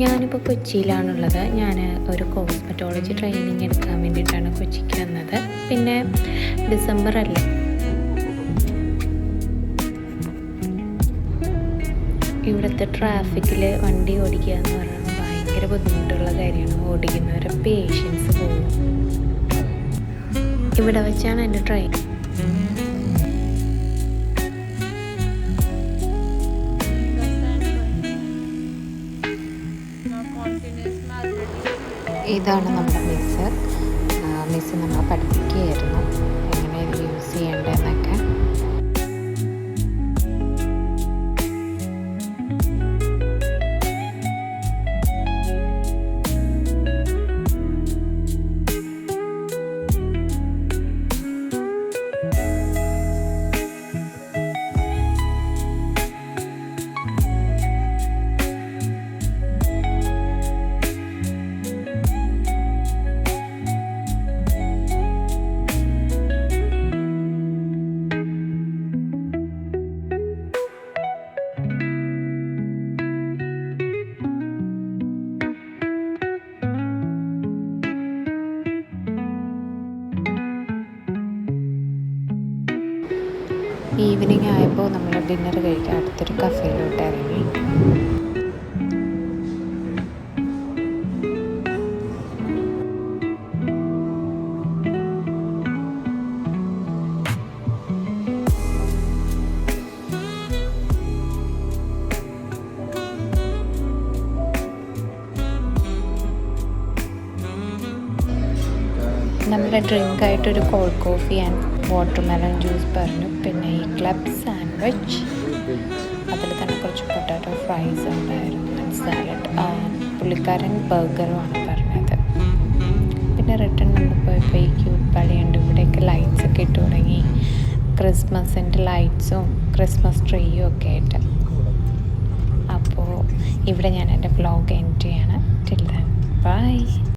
ഞാനിപ്പോൾ കൊച്ചിയിലാണുള്ളത്. ഞാൻ ഒരു കോസ്മെറ്റോളജി ട്രെയിനിങ് എടുക്കാൻ വേണ്ടിയിട്ടാണ് കൊച്ചിക്ക് വന്നത്. പിന്നെ ഡിസംബർ അല്ലേ, ഇവിടുത്തെ ട്രാഫിക്കിൽ വണ്ടി ഓടിക്കുക എന്ന് പറയുന്നത് ഭയങ്കര ബുദ്ധിമുട്ടുള്ള കാര്യമാണ്. ഓടിക്കുന്നവരെ പേഷ്യൻസ് പോകും. ഇവിടെ വെച്ചാണ് എൻ്റെ ട്രെയിൻ. ഇതാണ് നമ്മുടെ മിസ്സ് നമ്മളെ പഠിപ്പിക്കുകയായിരുന്നു എങ്ങനെ ഇത് യൂസ് ചെയ്യേണ്ടതെന്നൊക്കെ. ഈവനിങ് ആയപ്പോൾ നമ്മൾ ഡിന്നർ കഴിക്കാൻ അടുത്തൊരു കഫേയിലോട്ട് ഇറങ്ങി. നമ്മുടെ ഡ്രിങ്കായിട്ടൊരു cold coffee and watermelon juice പറഞ്ഞു. പിന്നെ ഈ ക്ലബ് സാൻഡ്വിച്ച്, അതിൽ തന്നെ കുറച്ച് പൊട്ടാറ്റോ ഫ്രൈസ് ഉണ്ടായിരുന്നു ആൻഡ് സാലഡ്. പുള്ളിക്കാരൻ ബർഗറുമാണ് പറഞ്ഞത്. പിന്നെ റിട്ടേൺ നമ്മൾ പോയപ്പോൾ ഈ ക്യൂട്ട് പള്ളിയുണ്ട്. ഇവിടെയൊക്കെ ലൈറ്റ്സ് ഒക്കെ ഇട്ട് തുടങ്ങി. ക്രിസ്മസിൻ്റെ ലൈറ്റ്സും ക്രിസ്മസ് ട്രീയും ഒക്കെ ആയിട്ട്. അപ്പോൾ ഇവിടെ ഞാൻ എൻ്റെ വ്ലോഗ് എൻഡ് ചെയ്യാണ്. Till then bye.